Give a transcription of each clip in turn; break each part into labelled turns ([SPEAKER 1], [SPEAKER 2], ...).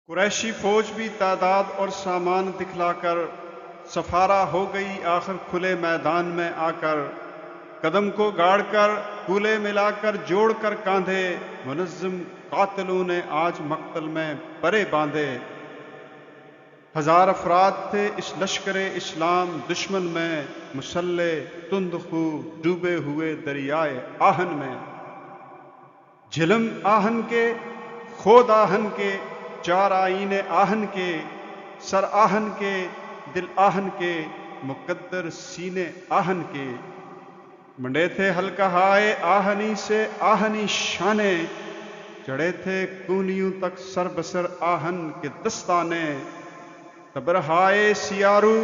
[SPEAKER 1] قریشی فوج بھی تعداد اور سامان دکھلا کر سفارہ ہو گئی آخر کھلے میدان میں آ کر، قدم کو گاڑ کر کولے ملا کر جوڑ کر کاندھے، منظم قاتلوں نے آج مقتل میں پرے باندھے۔ 1000 افراد تھے اس لشکر اسلام دشمن میں، مسلح تند خو ڈوبے ہوئے دریائے آہن میں۔ جھلم آہن کے خود آہن کے، چار آئین آہن کے، سر آہن کے دل آہن کے، مقدر سینے آہن کے۔ منڈے تھے ہلکا ہائے آہنی سے آہنی شانے، چڑھے تھے کونیوں تک سر بسر آہن کے دستانے۔ تبرہائے سیارو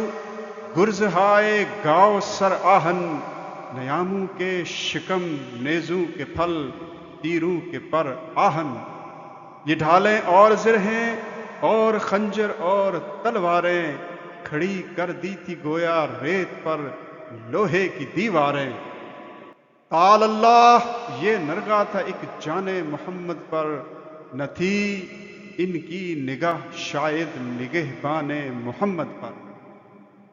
[SPEAKER 1] گرز ہائے گاؤ سر آہن، نیاموں کے شکم نیزوں کے پھل تیروں کے پر آہن۔ یہ ڈھالیں اور زرہیں اور خنجر اور تلواریں، کھڑی کر دی تھی گویا ریت پر لوہے کی دیواریں۔ تعال اللہ یہ نرگا تھا ایک جان محمد پر، نہ تھی ان کی نگاہ شاید نگہبان محمد پر۔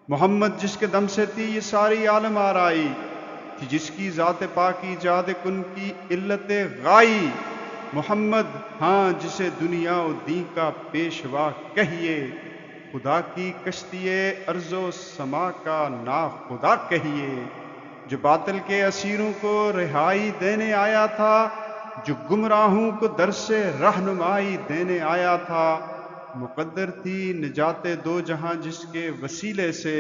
[SPEAKER 1] محمد جس کے دم سے تھی یہ ساری عالم آرائی، تھی جس کی ذات پاک ایجاد کن کی علت غائی۔ محمد ہاں جسے دنیا و دین کا پیشوا کہیے، خدا کی کشتی ارض و سما کا نا خدا کہیے۔ جو باطل کے اسیروں کو رہائی دینے آیا تھا، جو گمراہوں کو درس رہنمائی دینے آیا تھا۔ مقدر تھی نجات دو جہاں جس کے وسیلے سے،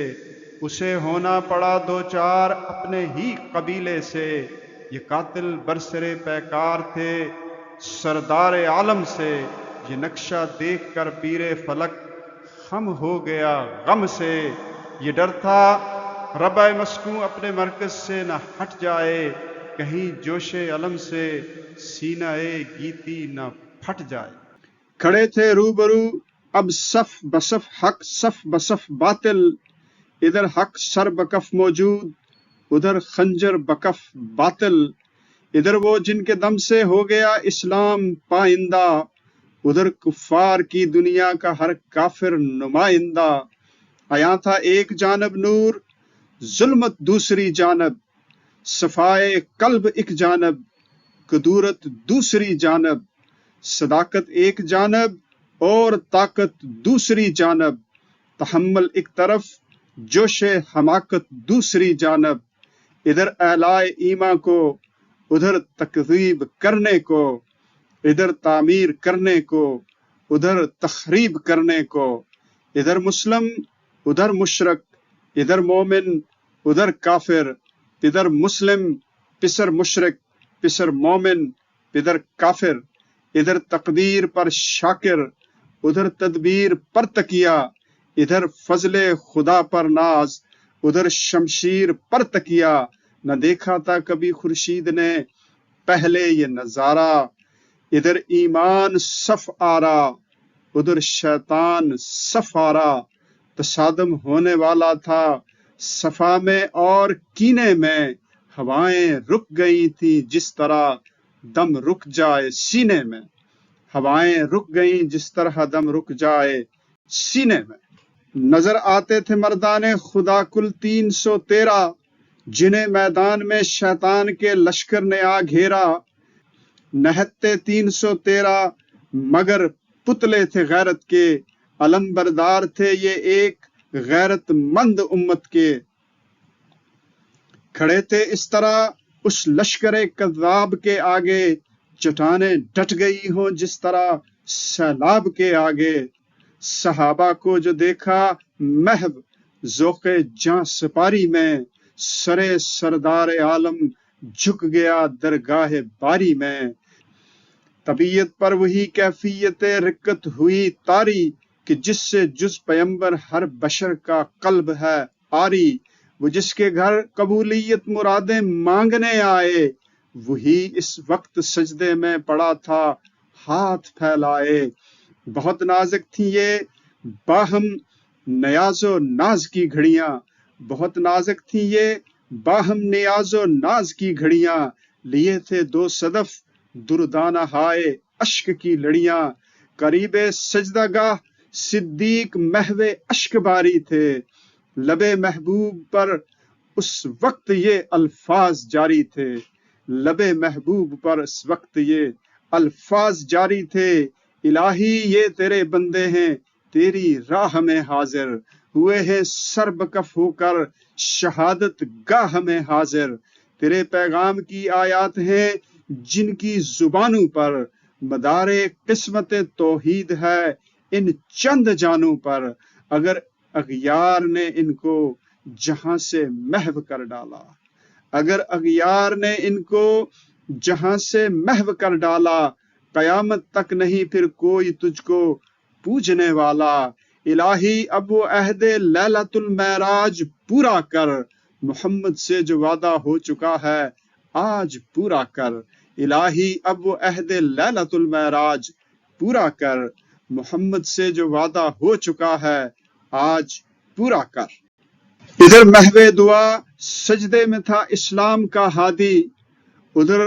[SPEAKER 1] اسے ہونا پڑا دو چار اپنے ہی قبیلے سے۔ یہ قاتل برسر پیکار تھے سردار عالم سے، یہ نقشہ دیکھ کر پیر فلک خم ہو گیا غم سے۔ یہ ڈر تھا ربع مسکوں اپنے مرکز سے نہ ہٹ جائے، کہیں جوش علم سے سینہ گیتی نہ پھٹ جائے۔ کھڑے تھے روبرو اب صف بصف حق صف بصف باطل، ادھر حق سر بکف موجود ادھر خنجر بکف باطل۔ ادھر وہ جن کے دم سے ہو گیا اسلام پائندہ، ادھر کفار کی دنیا کا ہر کافر نمائندہ۔ عیاں تھا ایک جانب نور ظلمت دوسری جانب، صفائے قلب ایک جانب کدورت دوسری جانب۔ صداقت ایک جانب اور طاقت دوسری جانب، تحمل ایک طرف جوش حماقت دوسری جانب۔ ادھر اعلائے ایمان کو ادھر تکذیب کرنے کو، ادھر تعمیر کرنے کو ادھر تخریب کرنے کو۔ ادھر مسلم ادھر مشرک، ادھر مومن ادھر کافر، ادھر مسلم پسر مشرک پسر مومن ادھر کافر۔ ادھر تقدیر پر شاکر ادھر تدبیر پر تکیہ، ادھر فضل خدا پر ناز ادھر شمشیر پر تکیہ۔ نہ دیکھا تھا کبھی خورشید نے پہلے یہ نظارہ، ادھر ایمان صف آرا ادھر شیطان صف آرا۔ تصادم ہونے والا تھا صفا میں اور کینے میں، ہوائیں رک گئی تھی جس طرح دم رک جائے سینے میں۔ ہوائیں رک گئیں جس طرح دم رک جائے سینے میں۔ نظر آتے تھے مردان خدا کل 313، جنہیں میدان میں شیطان کے لشکر نے آ گھیرا۔ نہتے 313 مگر پتلے تھے غیرت کے، علم بردار تھے یہ ایک غیرت مند امت کے۔ کھڑے تھے اس طرح اس لشکر کذاب کے آگے، چٹانیں ڈٹ گئی ہوں جس طرح سیلاب کے آگے۔ صحابہ کو جو دیکھا محو ذوق جاں سپاری میں، سرے سردار عالم جھک گیا درگاہ باری میں۔ طبیعت پر وہی کیفیت رقت ہوئی طاری، کہ جس سے جز پیمبر ہر بشر کا قلب ہے آری۔ وہ جس کے گھر قبولیت مرادیں مانگنے آئے، وہی اس وقت سجدے میں پڑا تھا ہاتھ پھیلائے۔ بہت نازک تھیں یہ باہم نیاز و ناز کی گھڑیاں، بہت نازک تھیں یہ باہم نیاز و ناز کی گھڑیاں۔ لیے تھے 2 صدف دردانہ ہائے اشک کی لڑیاں، قریب سجدہ گاہ صدیق محو اشک باری تھے، لب محبوب پر اس وقت یہ الفاظ جاری تھے، لب محبوب پر اس وقت یہ الفاظ جاری تھے، الہی یہ تیرے بندے ہیں تیری راہ میں حاضر، ہوئے ہیں سر بکف ہو کر شہادت گاہ میں حاضر، تیرے پیغام کی آیات ہیں جن کی زبانوں پر، مدار قسمت توحید ہے ان چند جانوں پر، اگر اغیار نے ان کو جہاں سے محو کر ڈالا، اگر اغیار نے ان کو جہاں سے محو کر ڈالا، قیامت تک نہیں پھر کوئی تجھ کو پوجنے والا، الہی اب وہ عہد لیلۃ المعراج پورا کر، محمد سے جو وعدہ ہو چکا ہے آج پورا کر، الہی اب وہ عہد لیلۃ المعراج پورا کر، محمد سے جو وعدہ ہو چکا ہے آج پورا کر۔ ادھر محو دعا سجدے میں تھا اسلام کا ہادی، ادھر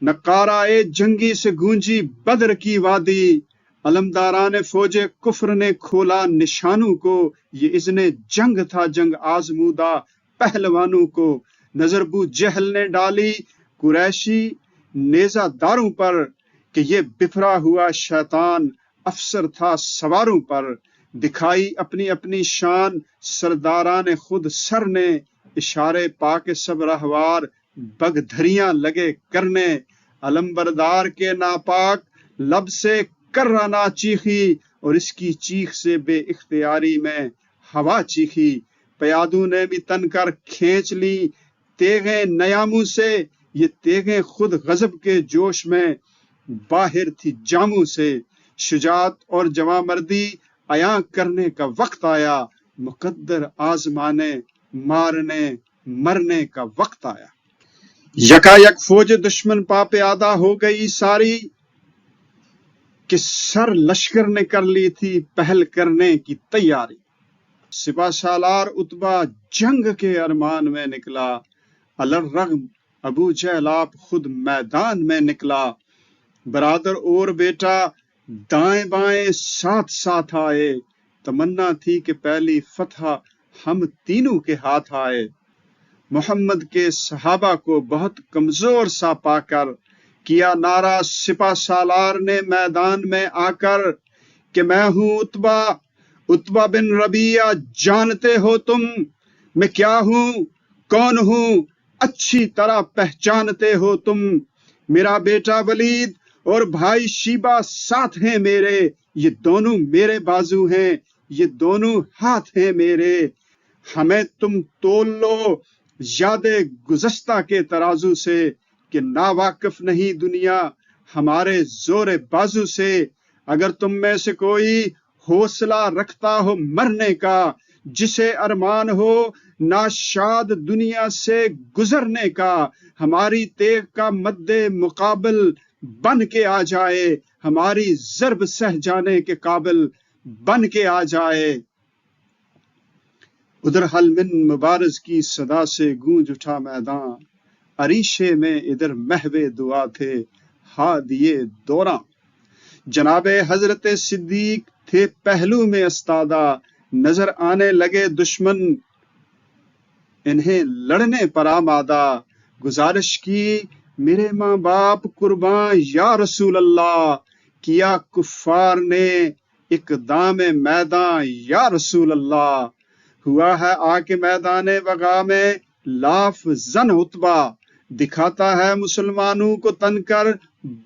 [SPEAKER 1] نقارائے جنگی سے گونجی بدر کی وادی، علمداران فوج کفر نے کھولا نشانوں کو، یہ اذن جنگ تھا جنگ آزمودہ پہلوانوں کو، نظر بو جہل نے ڈالی قریشی نیزہ داروں پر، کہ یہ بفرا ہوا شیطان افسر تھا سواروں پر، دکھائی اپنی اپنی شان سرداران خود سر نے، اشارے پاک سب رہوار بگ دھریاں لگے کرنے، علمبردار کے ناپاک لب سے کرنا چیخی، اور اس کی چیخ سے بے اختیاری میں ہوا چیخی، پیادوں نے بھی تن کر کھینچ لی تیغیں نیاموں سے، یہ تیغیں خود غضب کے جوش میں باہر تھی جاموں سے، شجاعت اور جواں مردی عیاں کرنے کا وقت آیا، مقدر آزمانے مارنے مرنے کا وقت آیا، یکا یک فوج دشمن پا پیادہ ہو گئی ساری، کہ سر لشکر نے کر لی تھی پہل کرنے کی تیاری، سپہ سالار اتبا جنگ کے ارمان میں نکلا، الرغم ابو جہل آپ خود میدان میں نکلا، برادر اور بیٹا دائیں بائیں ساتھ ساتھ آئے، تمنا تھی کہ پہلی فتح ہم تینوں کے ہاتھ آئے، محمد کے صحابہ کو بہت کمزور سا پا کر کیا نعرہ سپہ سالار نے میدان میں آ کر، کہ میں ہوں اتبا بن ربیعہ، جانتے ہو تم میں کیا ہوں کون ہوں، اچھی طرح پہچانتے ہو تم، میرا بیٹا ولید اور بھائی شیبہ ساتھ ہیں میرے، یہ دونوں میرے بازو ہیں، یہ دونوں ہاتھ ہیں میرے، ہمیں تم تول لو یاد گزشتہ کے ترازو سے، کہ ناواقف نہیں دنیا ہمارے زور بازو سے، اگر تم میں سے کوئی حوصلہ رکھتا ہو مرنے کا، جسے ارمان ہو ناشاد دنیا سے گزرنے کا، ہماری تیغ کا مد مقابل بن کے آ جائے، ہماری ضرب سہ جانے کے قابل بن کے آ جائے۔ ادھر حل من مبارز کی صدا سے گونج اٹھا میدان، عریشے میں ادھر محو دعا تھے ہادیے دوراں، جناب حضرت صدیق تھے پہلو میں استادہ، نظر آنے لگے دشمن انہیں لڑنے پر آمادہ، گزارش کی میرے ماں باپ قرباں یا رسول اللہ، کیا کفار نے اقدام میدان یا رسول اللہ، ہوا ہے آ کے میدان وغا میں لاف زن اتبا، دکھاتا ہے مسلمانوں کو تن کر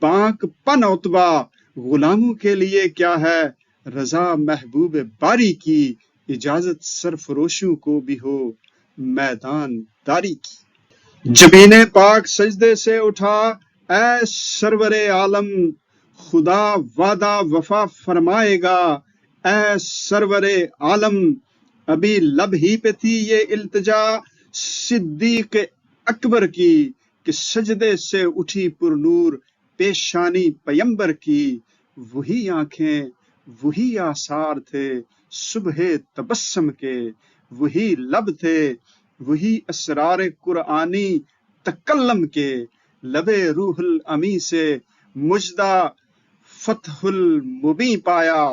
[SPEAKER 1] بانک پن اتبا، غلاموں کے لیے کیا ہے رضا محبوب باری کی، اجازت سرفروشوں کو بھی ہو میدان داری کی، جبین پاک سجدے سے اٹھا اے سرور عالم، خدا وعدہ وفا فرمائے گا، اے سرور عالم، ابھی لب ہی پہ تھی یہ التجا صدیق اکبر کی، کہ سجدے سے اٹھی پر نور پیشانی پیمبر کی، وہی آنکھیں وہی آثار تھے صبح تبسم کے، وہی لب تھے وہی اسرار قرآنی تکلم کے، لب روح الامی سے مجدہ فتح المبین پایا،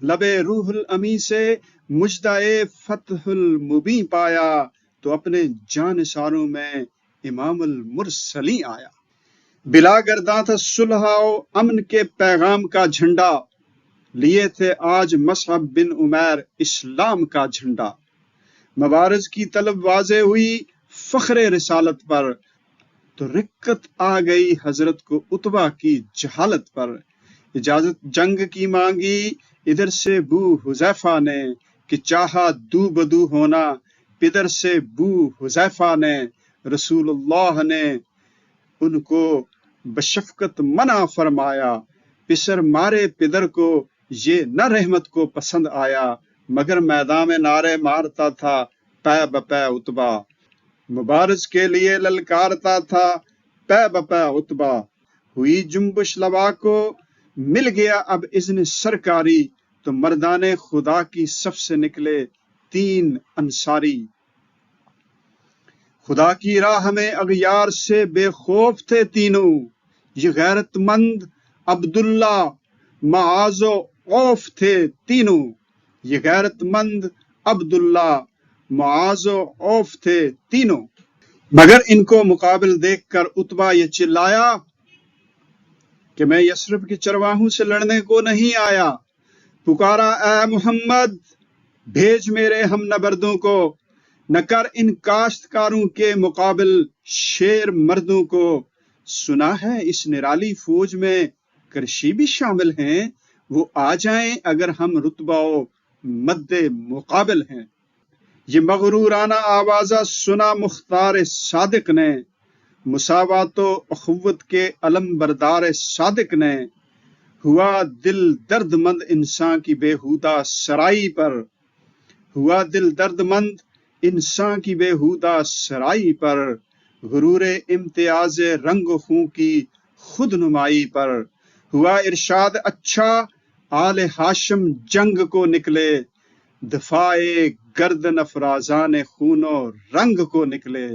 [SPEAKER 1] لبے روح الامی سے مجدہ فتح المبین پایا، تو اپنے جانثاروں میں امام المرسلین آیا۔ بلا گرداں تھا صلح و امن کے پیغام کا جھنڈا، لیے تھے آج مصعب بن عمیر اسلام کا جھنڈا۔ مبارز کی طلب واضح ہوئی فخر رسالت پر، تو رقت آ گئی حضرت کو عتبہ کی جہالت پر۔ اجازت جنگ کی مانگی ادھر سے بو حذیفہ نے، کہ چاہا دو بدو ہونا پدر سے بو حذیفہ نے۔ رسول اللہ نے ان کو بشفقت منع فرمایا، پسر مارے پدر کو یہ نہ رحمت کو پسند آیا، مگر میدان میں نعرے مارتا تھا پے بپے عتبہ، مبارز کے لیے للکارتا تھا پے بپے عتبہ۔ ہوئی جنبش لوا کو مل گیا اب اذن سرکاری، تو مردان خدا کی صف سے نکلے 3 انصاری۔ خدا کی راہ میں اغیار سے بے خوف تھے تینوں، یہ غیرت مند عبداللہ معاذ و عوف تھے تینوں، یہ غیرت مند عبداللہ معاذ و عوف تھے تینوں۔ مگر ان کو مقابل دیکھ کر عتبہ یہ چلایا، کہ میں یثرب کے چرواہوں سے لڑنے کو نہیں آیا۔ پکارا اے محمد بھیج میرے ہم نبردوں کو، نہ کر ان کاشتکاروں کے مقابل شیر مردوں کو۔ سنا ہے اس نرالی فوج میں کرشی بھی شامل ہیں، وہ آ جائیں اگر ہم رتبہ و مد مقابل ہیں۔ یہ مغرورانہ آوازہ سنا مختار صادق نے، مساوات و اخوت کے علم بردار صادق نے۔ ہوا دل درد مند انسان کی بےہودہ سرائی پر، ہوا دل درد مند انسان کی بےہودہ سرائی پر، غرور امتیاز رنگ و خوں کی خود نمائی پر۔ ہوا ارشاد اچھا آل ہاشم جنگ کو نکلے، دفاع گردن افرازان خون و رنگ کو نکلے۔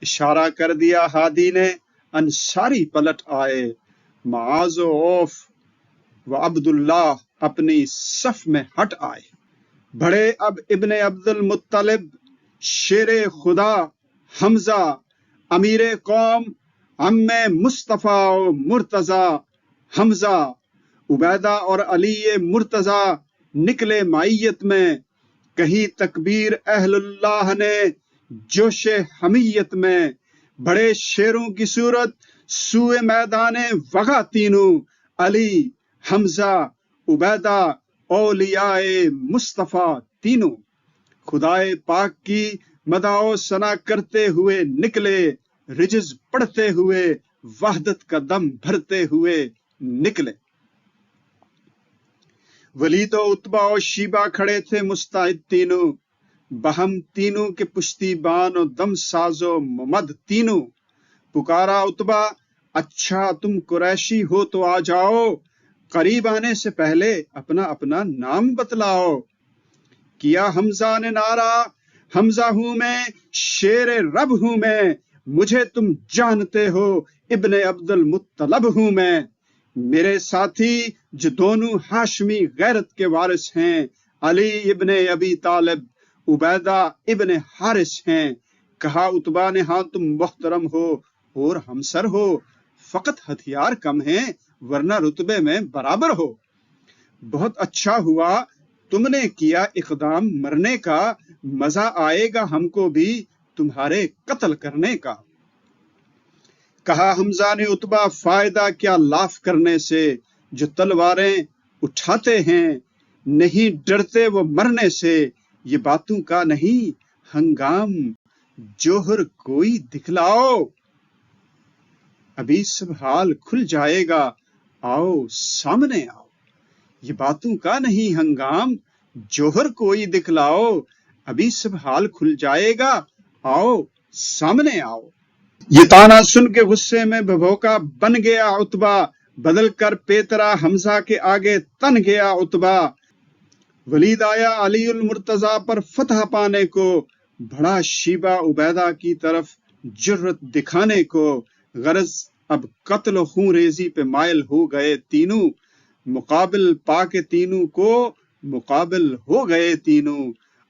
[SPEAKER 1] اشارہ کر دیا ہادی نے انصاری پلٹ آئے، معاذ و عوف و عبداللہ اپنی صف میں ہٹ آئے۔ بڑھے اب ابن عبد المطلب شیر خدا حمزہ، امیر قوم عم مصطفیٰ و مرتضیٰ حمزہ، عبیدہ اور علی مرتضیٰ نکلے معیت میں، کہیں تکبیر اہل اللہ نے جوش حمیت میں۔ بڑے شیروں کی صورت سوئے میدان وغا تینوں، علی حمزہ عبیدہ اولیاء مصطفیٰ تینوں۔ خدائے پاک کی مدح و ثنا کرتے ہوئے نکلے، رجز پڑھتے ہوئے وحدت کا دم بھرتے ہوئے نکلے۔ ولید و عتبہ و شیبہ کھڑے تھے مستعد تینوں، بہم تینوں کے پشتی بان و دم ساز و ممد تینوں۔ پکارا عتبہ اچھا تم قریشی ہو تو آ جاؤ، قریب آنے سے پہلے اپنا اپنا نام بتلاؤ۔ کیا حمزہ نے نعرہ حمزہ ہوں میں شیر رب ہوں میں، مجھے تم جانتے ہو ابن عبد المطلب ہوں میں۔ میرے ساتھی جو دونوں ہاشمی غیرت کے وارث ہیں، علی ابن ابی طالب عبیدہ ابن حارث ہیں۔ کہا عتبہ نے ہاں تم محترم ہو اور ہمسر ہو، فقط ہتھیار کم ہیں ورنہ رتبے میں برابر ہو۔ بہت اچھا ہوا تم نے کیا اقدام مرنے کا، مزہ آئے گا ہم کو بھی تمہارے قتل کرنے کا۔ کہا حمزہ نے عتبہ فائدہ کیا لاف کرنے سے، جو تلواریں اٹھاتے ہیں نہیں ڈرتے وہ مرنے سے۔ یہ باتوں کا نہیں ہنگام جوہر کوئی دکھلاؤ، ابھی سب حال کھل جائے گا آؤ سامنے آؤ۔ یہ باتوں کا نہیں ہنگام جوہر کوئی دکھلاؤ، ابھی سب حال کھل جائے گا آؤ سامنے آؤ۔ یہ تانا سن کے غصے میں بھبوکا بن گیا عتبہ، بدل کر پیترا حمزہ کے آگے تن گیا عتبہ۔ ولید آیا علی المرتضیٰ پر فتح پانے کو، بڑھا شیبہ عبیدہ کی طرف جرت دکھانے کو، غرض اب قتل و خون ریزی پہ مائل ہو گئے تینوں، مقابل پا کے تینوں کو مقابل ہو گئے تینوں۔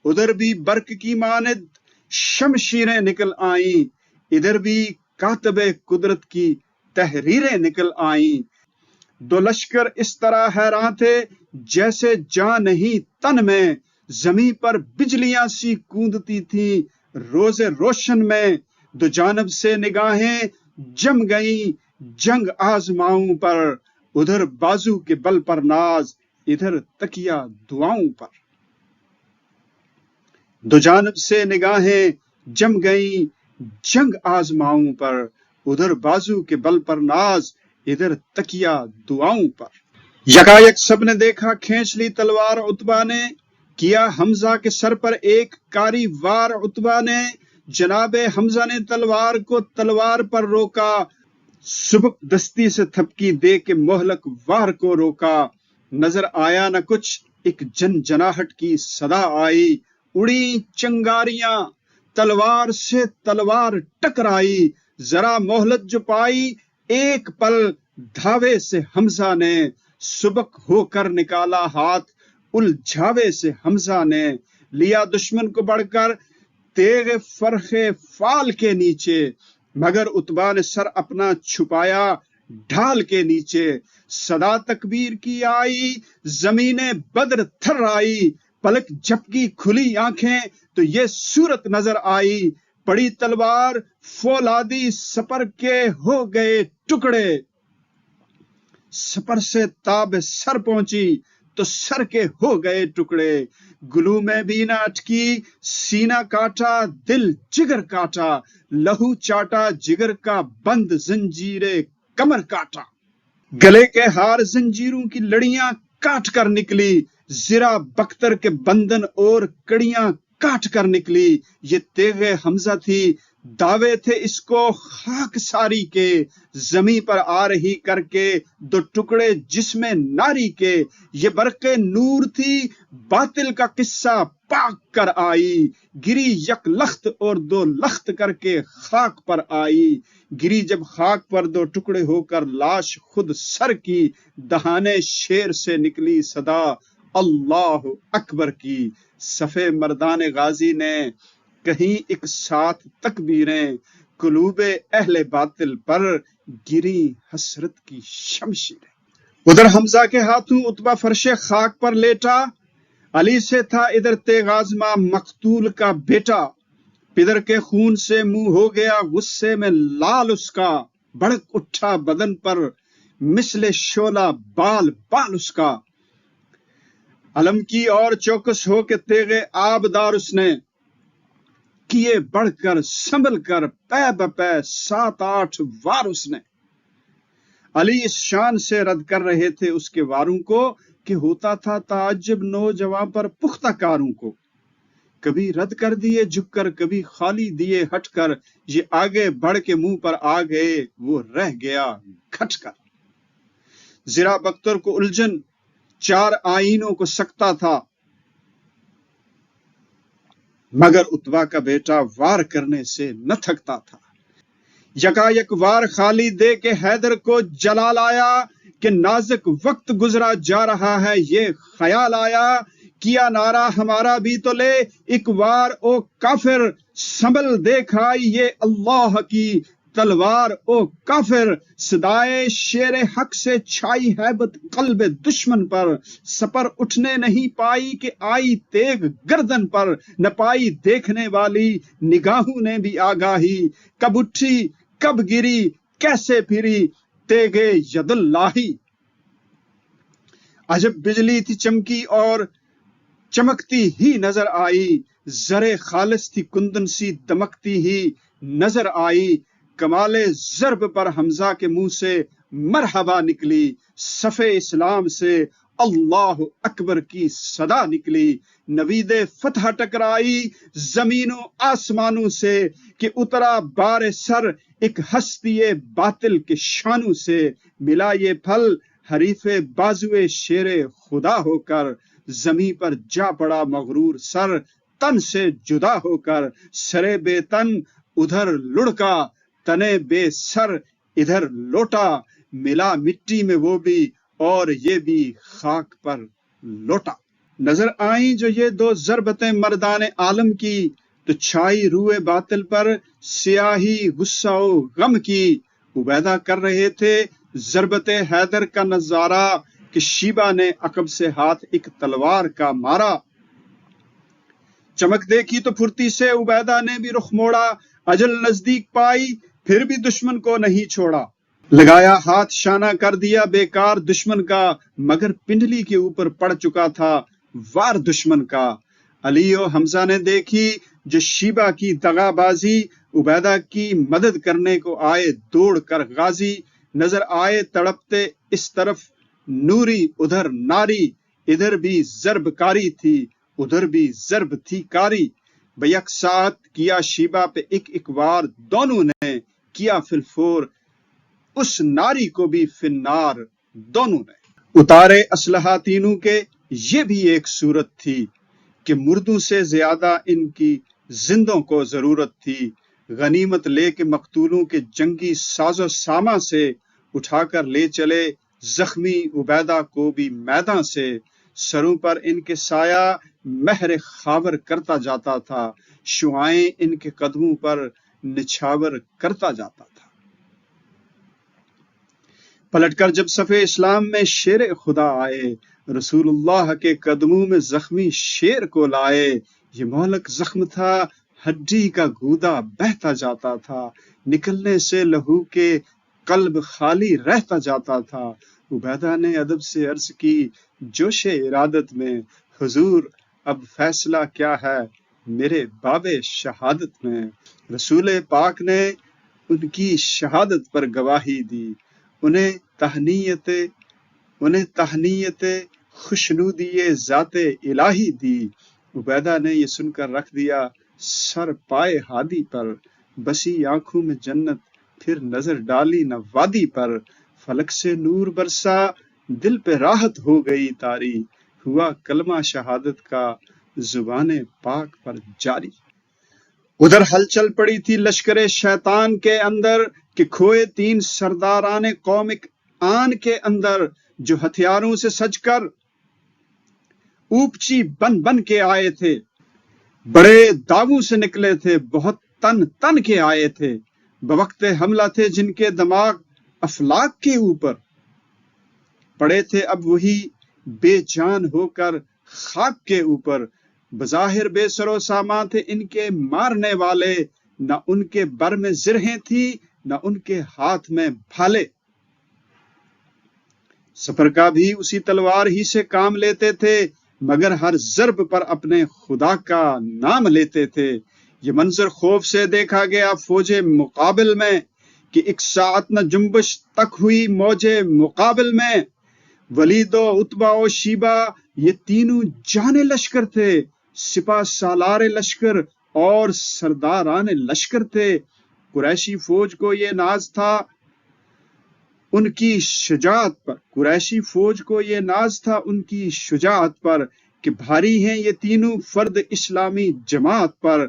[SPEAKER 1] ادھر بھی برق کی مانند شمشیریں نکل آئیں، ادھر بھی کاتب قدرت کی تحریریں نکل آئیں۔ دو لشکر اس طرح حیران تھے جیسے جان نہیں تن میں، زمیں پر بجلیاں سی کوندتی تھیں روز روشن میں۔ دو جانب سے نگاہیں جم گئیں جنگ آزماؤں پر، ادھر بازو کے بل پر ناز، ادھر تکیہ دعاؤں پر۔ دو جانب سے نگاہیں جم گئیں جنگ آزماؤں پر، ادھر بازو کے بل پر ناز، ادھر تکیہ دعاؤں پر۔ یکایک سب نے دیکھا کھینچ لی تلوار عتبہ نے، کیا حمزہ کے سر پر ایک کاری وار عتبہ نے۔ جناب حمزہ نے تلوار کو تلوار پر روکا، سبک دستی سے تھپکی دے کے مہلک وار کو روکا۔ نظر آیا نہ کچھ، ایک جنجناہٹ کی صدا آئی، اڑی چنگاریاں تلوار سے تلوار ٹکرائی۔ ذرا مہلت جو پائی ایک پل دھاوے سے حمزہ نے، سبک ہو کر نکالا ہاتھ الجھاوے سے حمزہ نے۔ لیا دشمن کو بڑھ کر تیغ فرخ فال کے نیچے، مگر عتبہ نے سر اپنا چھپایا ڈھال کے نیچے۔ صدا تکبیر کی آئی زمین بدر تھر آئی، پلک جھپکی کھلی آنکھیں تو یہ صورت نظر آئی، پڑی تلوار فولادی سپر کے ہو گئے ٹکڑے۔ سپر سے تاب سر پہنچی تو سر کے ہو گئے ٹکڑے۔ گلو میں بھی نہ اٹکی سینہ کاٹا دل جگر کاٹا، لہو چاٹا جگر کا بند زنجیرے کمر کاٹا۔ گلے کے ہار زنجیروں کی لڑیاں کاٹ کر نکلی، زرہ بختر کے بندن اور کڑیاں کاٹ کر نکلی۔ یہ تیغ حمزہ تھی، دعوے تھے اس کو خاک ساری کے، زمیں پر آ رہی کر کے دو ٹکڑے جسم ناری کے۔ یہ برق نور تھی باطل کا قصہ پاک کر آئی، گری یک لخت اور دو لخت کر کے خاک پر آئی۔ گری جب خاک پر دو ٹکڑے ہو کر لاش خود سر کی، دہانے شیر سے نکلی صدا اللہ اکبر کی۔ صفے مردان غازی نے کہیں ایک ساتھ تکبیریں، قلوب اہل باطل پر گری حسرت کی شمشیریں۔ ادھر حمزہ کے ہاتھوں عتبہ فرش خاک پر لیٹا، علی سے تھا ادھر تیغ آزما مقتول کا بیٹا۔ پدر کے خون سے منہ ہو گیا غصے میں لال اس کا، بھڑک اٹھا بدن پر مثل شعلہ بال بال اس کا۔ علم کی اور چوکس ہو کے تیغ آبدار اس نے، کیے بڑھ کر سنبھل کر پے بپے 7-8 وار اس نے۔ علی اس شان سے رد کر رہے تھے اس کے واروں کو کہ ہوتا تھا تعجب نوجوان پر پختہ کاروں کو۔ کبھی رد کر دیے جھک کر، کبھی خالی دیے ہٹ کر، یہ آگے بڑھ کے منہ پر آ گئے وہ رہ گیا گھٹ کر۔ زرہ بختر کو الجھن 4 آئینوں کو سکتا تھا، مگر عتبہ کا بیٹا وار کرنے سے نہ تھکتا تھا۔ یکایک وار خالی دے کے حیدر کو جلال آیا کہ نازک وقت گزرا جا رہا ہے، یہ خیال آیا۔ کیا نعرہ ہمارا بھی تو لے ایک وار او کافر، سنبھل دیکھ آئی یہ اللہ کی تلوار او کافر۔ صدائے شیر حق سے چھائی ہیبت قلب دشمن پر، سپر اٹھنے نہیں پائی کہ آئی تیغ گردن پر۔ نہ پائی دیکھنے والی نگاہوں نے بھی آگاہی، کب اٹھی کب گری کیسے پھری تیغ ید اللہ۔ عجب بجلی تھی چمکی اور چمکتی ہی نظر آئی، زرے خالص تھی کندن سی دمکتی ہی نظر آئی۔ کمال ضرب پر حمزہ کے منہ سے مرحبا نکلی، صفِ اسلام سے اللہ اکبر کی صدا نکلی۔ نوید فتح ٹکرائی زمین و آسمانوں سے کہ اترا بار سر ایک ہستی باطل کے شانوں سے۔ ملا یہ پھل حریف بازوئے شیر خدا ہو کر، زمیں پر جا پڑا مغرور سر تن سے جدا ہو کر۔ سرے بے تن ادھر لڑکا، تنے بے سر ادھر لوٹا ملا مٹی میں وہ بھی، اور یہ بھی خاک پر لوٹا۔ نظر آئیں جو یہ دو ضربتیں مردان عالم کی، تو چھائی روئے باطل پر سیاہی غصہ و غم کی۔ عبیدہ کر رہے تھے ضربت حیدر کا نظارہ، کہ شیبہ نے عقب سے ہاتھ ایک تلوار کا مارا۔ چمک دیکھی تو پھرتی سے عبیدہ نے بھی رخ موڑا، اجل نزدیک پائی پھر بھی دشمن کو نہیں چھوڑا۔ لگایا ہاتھ شانہ کر دیا بیکار دشمن کا، مگر پنڈلی کے اوپر پڑ چکا تھا وار دشمن کا۔ علی و حمزہ نے دیکھی جو شیبہ کی دغا بازی، عبیدہ کی مدد کرنے کو آئے دوڑ کر غازی۔ نظر آئے تڑپتے اس طرف نوری ادھر ناری، ادھر بھی ضرب کاری تھی ادھر بھی ضرب تھی کاری۔ بیک ساتھ کیا شیبہ پہ ایک وار، دونوں نے کیا فی الفور اس ناری کو بھی فنار، دونوں نے اتارے اسلحہ تینوں کے۔ یہ بھی ایک صورت تھی کہ مردوں سے زیادہ ان کی زندوں کو ضرورت تھی۔ غنیمت لے کے مقتولوں کے جنگی ساز و ساما سے اٹھا کر لے چلے زخمی عبیدہ کو بھی میدان سے۔ سروں پر ان کے سایہ مہر خاور کرتا جاتا تھا، شعائیں ان کے قدموں پر نچھاور کرتا جاتا تھا۔ پلٹ کر جب صف اسلام میں شیر خدا آئے، رسول اللہ کے قدموں میں زخمی شیر کو لائے۔ یہ مہلک زخم تھا ہڈی کا گودا بہتا جاتا تھا، نکلنے سے لہو کے قلب خالی رہتا جاتا تھا۔ عبیدہ نے ادب سے عرض کی جوش ارادت میں، حضور اب فیصلہ کیا ہے میرے باب شہادت میں۔ رسول پاک نے ان کی شہادت پر گواہی دی، انہیں تہنیت خوشنودی ذات الہی دی۔ عبیدہ نے یہ سن کر رکھ دیا سر پائے ہادی پر، بسی آنکھوں میں جنت پھر نظر ڈالی نہ وادی پر۔ فلک سے نور برسا دل پہ راحت ہو گئی طاری، ہوا کلمہ شہادت کا زبان پاک پر جاری۔ ادھر ہلچل پڑی تھی لشکر شیطان کے اندر، کہ کھوئے تین سرداران قوم آن کے اندر، جو ہتھیاروں سے سج کر اوپچی بن بن کے آئے تھے، بڑے داغوں سے نکلے تھے بہت تن کے آئے تھے۔ بوقت حملہ تھے جن کے دماغ افلاک کے اوپر، پڑے تھے اب وہی بے جان ہو کر خاک کے اوپر۔ بظاہر بے سر و سامان تھے ان کے مارنے والے، نہ ان کے بر میں زرہیں تھی نہ ان کے ہاتھ میں بھالے۔ سفر کا بھی اسی تلوار ہی سے کام لیتے تھے، مگر ہر ضرب پر اپنے خدا کا نام لیتے تھے۔ یہ منظر خوف سے دیکھا گیا فوج مقابل میں، کہ ایک ساعت نہ جنبش تک ہوئی موج مقابل میں۔ ولید و عتبہ و شیبہ یہ تینوں جانے لشکر تھے، سپہ سالار لشکر اور سرداران لشکر تھے۔ قریشی فوج کو یہ ناز تھا ان کی شجاعت پر، کہ بھاری ہیں یہ تینوں فرد اسلامی جماعت پر۔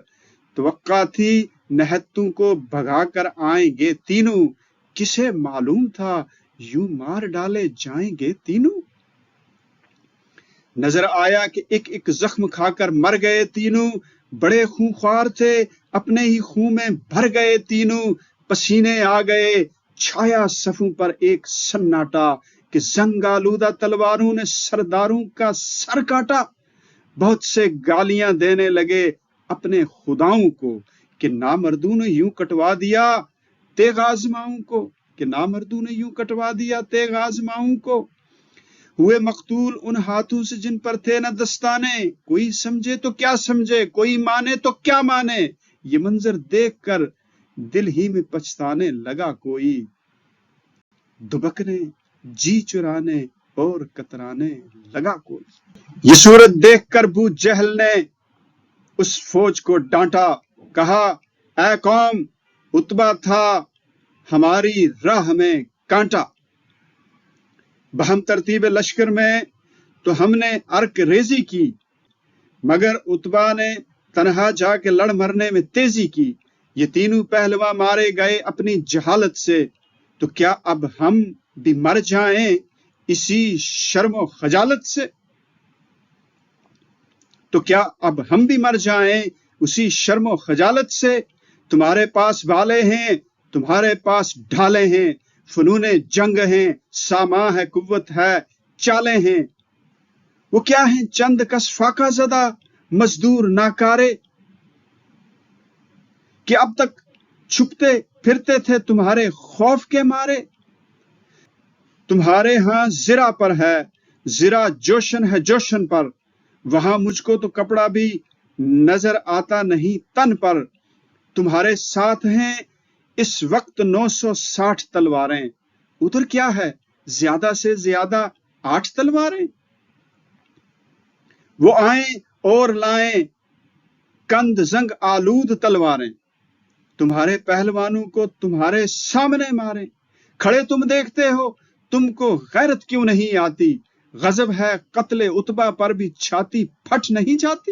[SPEAKER 1] توقع تھی نہتوں کو بھگا کر آئیں گے تینوں، کسے معلوم تھا یوں مار ڈالے جائیں گے تینوں۔ نظر آیا کہ ایک زخم کھا کر مر گئے تینوں، بڑے خونخوار تھے اپنے ہی خون میں بھر گئے تینوں۔ پسینے آ گئے چھایا صفوں پر ایک سناٹا، کہ زنگ آلودہ تلواروں نے سرداروں کا سر کاٹا۔ بہت سے گالیاں دینے لگے اپنے خداؤں کو، کہ نامردوں نے یوں کٹوا دیا تیغ آزماؤں کو، کہ نامردوں نے یوں کٹوا دیا تیغ آزماؤں کو۔ ہوئے مقتول ان ہاتھوں سے جن پر تھے نہ دستانے، کوئی سمجھے تو کیا سمجھے کوئی مانے تو کیا مانے۔ یہ منظر دیکھ کر دل ہی میں پچھتانے لگا کوئی، دبکنے جی چرانے اور کترانے لگا کوئی۔ یہ صورت دیکھ کر ابو جہل نے اس فوج کو ڈانٹا، کہا اے قوم عتبہ تھا ہماری راہ میں کانٹا۔ بہم ترتیب لشکر میں تو ہم نے عرق ریزی کی، مگر عتبہ نے تنہا جا کے لڑ مرنے میں تیزی کی۔ یہ تینوں پہلوا مارے گئے اپنی جہالت سے، تو تو کیا اب ہم بھی مر جائیں اسی شرم و خجالت سے؟ تو کیا اب ہم بھی مر جائیں اسی شرم و خجالت سے؟ تمہارے پاس بالے ہیں، تمہارے پاس ڈھالے ہیں، فنون جنگ ہیں، ساما ہے، قوت ہے، چالیں ہیں، وہ کیا ہیں چند کس فاقہ زدہ مزدور ناکارے کہ اب تک چھپتے پھرتے تھے تمہارے خوف کے مارے؟ تمہارے ہاں زرہ پر ہے، زرہ جوشن ہے جوشن پر، وہاں مجھ کو تو کپڑا بھی نظر آتا نہیں تن پر۔ تمہارے ساتھ ہیں اس وقت 960 تلواریں، ادھر کیا ہے زیادہ سے زیادہ 8 تلواریں۔ وہ آئیں اور لائیں کند زنگ آلود تلواریں، تمہارے پہلوانوں کو تمہارے سامنے ماریں۔ کھڑے تم دیکھتے ہو، تم کو غیرت کیوں نہیں آتی؟ غضب ہے قتل عتبہ پر بھی چھاتی پھٹ نہیں جاتی؟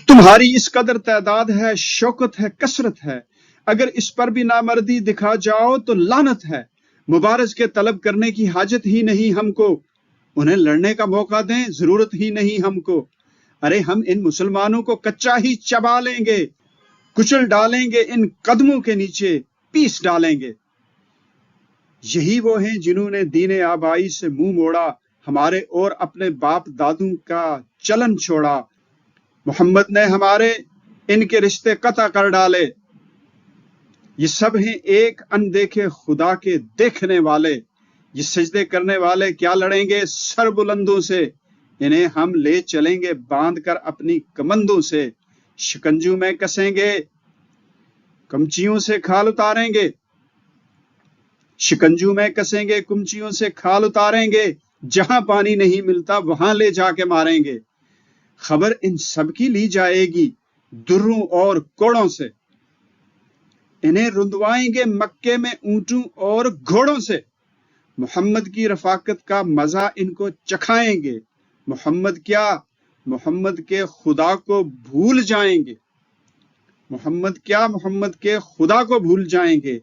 [SPEAKER 1] تمہاری اس قدر تعداد ہے، شوکت ہے، کثرت ہے، اگر اس پر بھی نامردی دکھا جاؤ تو لعنت ہے۔ مبارز کے طلب کرنے کی حاجت ہی نہیں ہم کو، انہیں لڑنے کا موقع دیں، ضرورت ہی نہیں ہم کو۔ ارے ہم ان مسلمانوں کو کچا ہی چبا لیں گے، کچل ڈالیں گے، ان قدموں کے نیچے پیس ڈالیں گے۔ یہی وہ ہیں جنہوں نے دین آبائی سے منہ موڑا، ہمارے اور اپنے باپ دادوں کا چلن چھوڑا۔ محمد نے ہمارے ان کے رشتے قطع کر ڈالے۔ یہ سب ہیں ایک اندیکھے خدا کے دیکھنے والے، یہ سجدے کرنے والے کیا لڑیں گے سر بلندوں سے؟ انہیں ہم لے چلیں گے باندھ کر اپنی کمندوں سے، شکنجوں میں کسیں گے، کمچیوں سے کھال اتاریں گے، شکنجوں میں کسیں گے، کمچیوں سے کھال اتاریں گے، جہاں پانی نہیں ملتا وہاں لے جا کے ماریں گے۔ خبر ان سب کی لی جائے گی دروں اور کوڑوں سے، انہیں رندوائیں گے مکے میں اونٹوں اور گھوڑوں سے۔ محمد کی رفاقت کا مزہ ان کو چکھائیں گے، محمد کیا، محمد کے خدا کو بھول جائیں گے، محمد کیا، محمد کے خدا کو بھول جائیں گے۔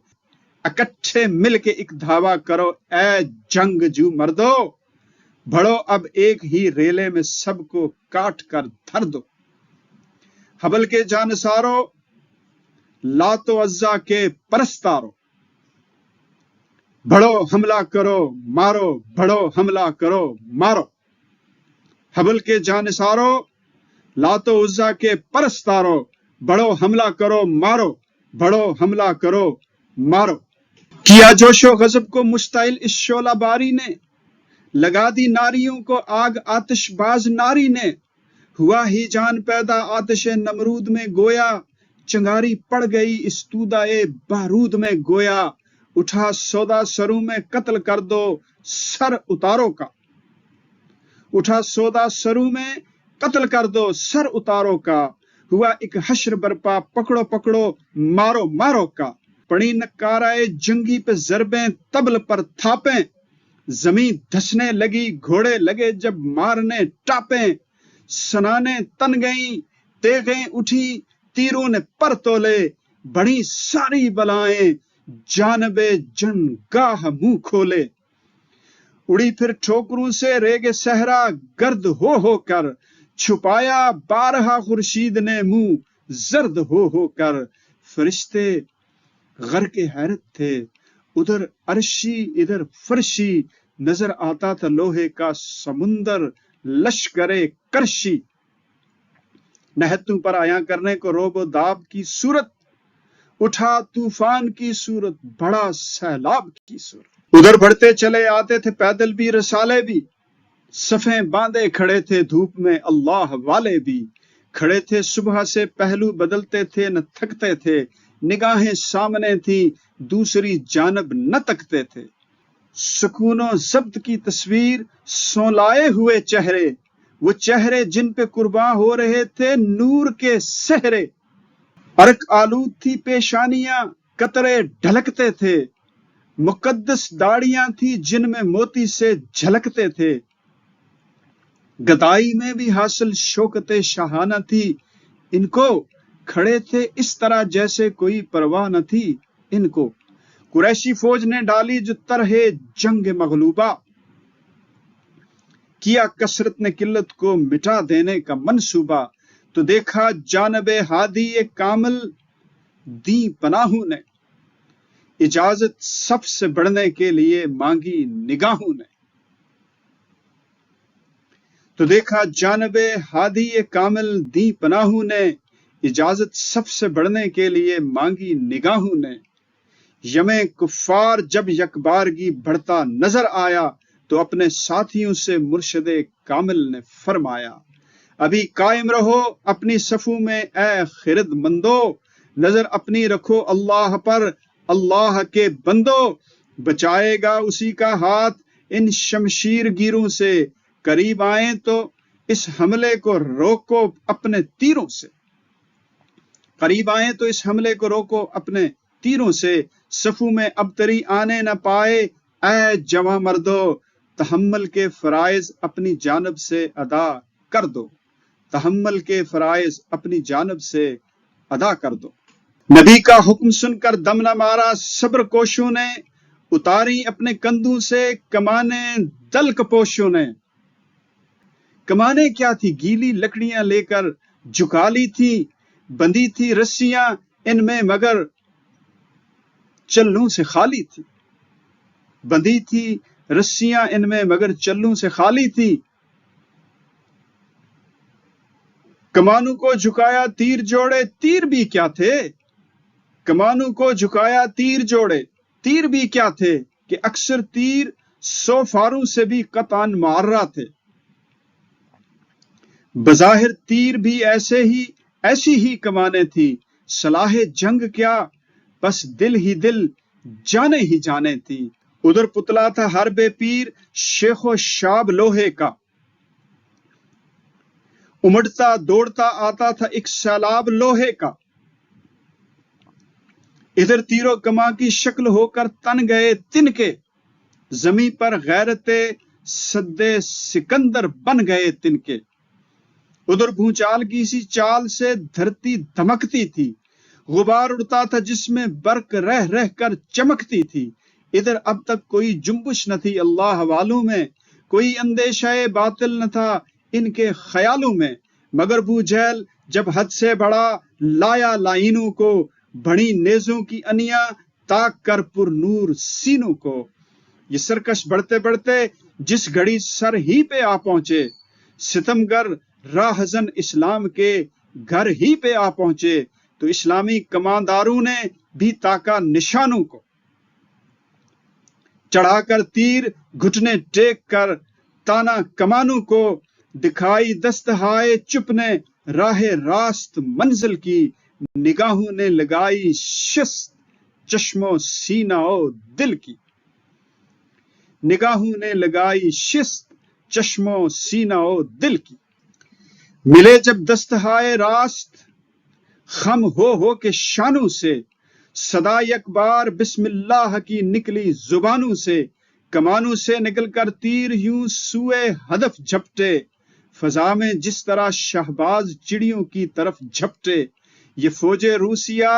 [SPEAKER 1] اکٹھے مل کے ایک دھاوا کرو اے جنگ جو مردو، بڑھو اب ایک ہی ریلے میں سب کو کاٹ کر دھر دو۔ حبل کے جانسارو، لات و عزا کے پرستارو، بڑھو حملہ کرو مارو، بڑھو حملہ کرو مارو۔ حبل کے جانسارو، لات و عزا کے پرستارو، بڑھو حملہ کرو مارو، بڑھو حملہ کرو مارو۔ کیا جوش و غضب کو مشتعل اس شعلہ باری نے، لگا دی ناریوں کو آگ آتش باز ناری نے۔ ہوا ہی جان پیدا آتش نمرود میں گویا، چنگاری پڑ گئی اس تودہ بارود میں گویا۔ اٹھا سودا سروں میں قتل کر دو سر اتاروں کا، اٹھا سودا سروں میں قتل کر دو سر اتاروں کا۔ ہوا ایک حشر برپا پکڑو پکڑو مارو مارو کا۔ پڑی نکارائے جنگی پہ ضربیں طبل پر تھاپیں، زمین دھسنے لگی گھوڑے لگے جب مارنے ٹاپیں۔ سنانے تن گئیں تیغیں اٹھی تیروں نے پر تولے، بڑی ساری بلائیں جانب جنگاہ منہ کھولے۔ اڑی پھر ٹھوکروں سے ریگ صحرا گرد ہو کر، چھپایا بارہا خورشید نے منہ زرد ہو کر۔ فرشتے غرق حیرت تھے، ادھر عرشی ادھر فرشی، نظر آتا تھا لوہے کا سمندر لشکرے کرشی۔ نہتوں پر آیا کرنے کو روب و داب کی صورت، اٹھا طوفان کی صورت، بڑا سیلاب کی صورت۔ ادھر بڑھتے چلے آتے تھے پیدل بھی رسالے بھی، صفیں باندھے کھڑے تھے دھوپ میں اللہ والے بھی۔ کھڑے تھے صبح سے پہلو بدلتے تھے نہ تھکتے تھے، نگاہیں سامنے تھی دوسری جانب نہ تکتے تھے۔ سکون و ضبط کی تصویر سولائے ہوئے چہرے، وہ چہرے جن پہ قرباں ہو رہے تھے نور کے سہرے۔ عرق آلود تھی پیشانیاں قطرے ڈھلکتے تھے، مقدس داڑیاں تھی جن میں موتی سے جھلکتے تھے۔ گدائی میں بھی حاصل شوکت شاہانہ تھی ان کو، کھڑے تھے اس طرح جیسے کوئی پرواہ نہ تھی ان کو۔ قریشی فوج نے ڈالی جو طرح جنگ مغلوبہ، کیا کثرت نے قلت کو مٹا دینے کا منصوبہ، تو دیکھا جانب ہادی کامل دی پناہوں نے، اجازت سب سے بڑھنے کے لیے مانگی نگاہوں نے۔ تو دیکھا جانب ہادی کامل دی پناہوں نے، اجازت سب سے بڑھنے کے لیے مانگی نگاہوں نے۔ یم کفار جب یکبارگی بڑھتا نظر آیا، تو اپنے ساتھیوں سے مرشد کامل نے فرمایا، ابھی قائم رہو اپنی صفوں میں اے خرد مندو، نظر اپنی رکھو اللہ پر اللہ کے بندو، بچائے گا اسی کا ہاتھ ان شمشیر گیروں سے، قریب آئیں تو اس حملے کو روکو اپنے تیروں سے، قریب آئیں تو اس حملے کو روکو اپنے تیروں سے، صفوں میں ابتری آنے نہ پائے اے جواں مردو، تحمل کے فرائض اپنی جانب سے ادا کر دو، تحمل کے فرائض اپنی جانب سے ادا کر دو۔ نبی کا حکم سن کر دم نہ مارا صبر کوشوں نے، اتاری اپنے کندھوں سے کمانیں دلک پوشوں نے۔ کمانیں کیا تھی؟ گیلی لکڑیاں لے کر جھکا لی تھی، بندھی تھی رسیاں ان میں مگر چلوں سے خالی تھی، بندھی تھی رسیاں ان میں مگر چلوں سے خالی تھی۔ کمانوں کو جھکایا تیر جوڑے، تیر بھی کیا تھے؟ کمانوں کو جھکایا تیر جوڑے، تیر بھی کیا تھے؟ کہ اکثر تیر 100 فاروں سے بھی قطعاً مار رہا تھے۔ بظاہر تیر بھی ایسی ہی کمانیں تھی، صلاح جنگ کیا بس دل ہی دل جانے ہی جانے تھی۔ ادھر پتلا تھا حرب پیر شیخ و شاب لوہے کا، امڑتا دوڑتا آتا تھا ایک سیلاب لوہے کا، ادھر تیرو کماں کی شکل ہو کر تن گئے تن کے، زمیں پر غیرت سدے سکندر بن گئے تن کے۔ ادھر بھونچال کی سی چال سے دھرتی دھمکتی تھی، غبار اڑتا تھا جس میں برق رہ رہ کر چمکتی تھی، ادھر اب تک کوئی جنبش نہ تھی اللہ والوں میں، کوئی اندیشہ باطل نہ تھا ان کے خیالوں میں، مگر بو جہل جب حد سے بڑا لایا لائنوں کو، بڑی نیزوں کی انیاں تاک کر پر نور سینوں کو۔ یہ سرکش بڑھتے بڑھتے جس گھڑی سر ہی پہ آ پہنچے، ستمگر راہزن اسلام کے گھر ہی پہ آ پہنچے، تو اسلامی کمانداروں نے بھی تاکا نشانوں کو، چڑھا کر تیر گھٹنے ٹیک کر تانا کمانوں کو، دکھائی دست ہائے چپ نے راہ راست منزل کی، نگاہوں نے لگائی شست چشم و سینہ و دل کی، نگاہوں نے لگائی شست چشم و سینہ و دل کی۔ ملے جب دست ہائے راست خم ہو کے شانوں سے، صدا یک بار بسم اللہ کی نکلی زبانوں سے، کمانوں سے نکل کر تیر یوں سوئے ہدف جھپٹے، فضا میں جس طرح شہباز چڑیوں کی طرف جھپٹے۔ یہ فوج روسیہ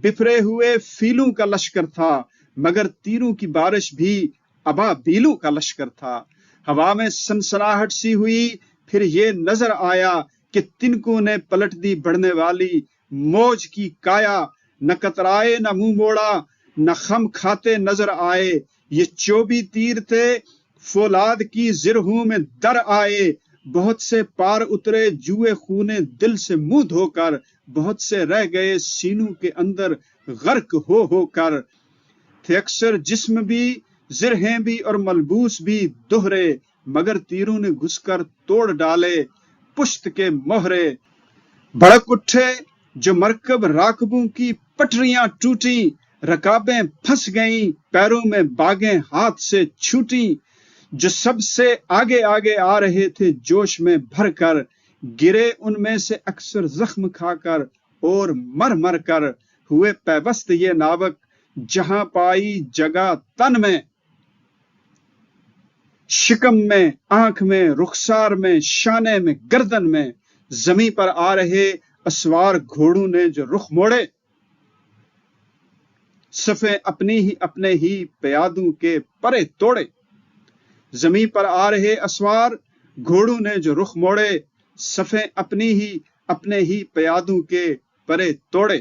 [SPEAKER 1] بفرے ہوئے فیلوں کا لشکر تھا، مگر تیروں کی بارش بھی ابابیلوں کا لشکر تھا۔ ہوا میں سنسناہٹ سی ہوئی، پھر یہ نظر آیا کہ تنکوں نے پلٹ دی بڑھنے والی موج کی کایا، نہ کترائے نہ منہ موڑا نہ خم کھاتے نظر آئے، یہ 24 تیر تھے فولاد کی زرہوں میں در آئے، بہت سے پار اترے جوئے خونے دل سے منہ دھو کر، بہت سے رہ گئے سینوں کے اندر غرق ہو کر، تھے اکثر جسم بھی زرہیں بھی اور ملبوس بھی دوہرے، مگر تیروں نے گھس کر توڑ ڈالے پشت کے مہرے۔ بھڑک اٹھے جو مرکب راکبوں کی پٹریاں ٹوٹیں، رکابیں پھنس گئیں پیروں میں باگیں ہاتھ سے چھوٹیں، جو سب سے آگے آگے آ رہے تھے جوش میں بھر کر، گرے ان میں سے اکثر زخم کھا کر اور مر مر کر، ہوئے پیوست یہ ناوک جہاں پائی جگہ تن میں، شکم میں آنکھ میں رخسار میں شانے میں گردن میں، زمیں پر آ رہے اسوار گھوڑوں نے جو رخ موڑے، صفیں اپنے ہی پیادوں کے پرے توڑے، زمیں پر آ رہے اسوار گھوڑوں نے جو رخ موڑے، صفیں اپنے ہی پیادوں کے پرے توڑے۔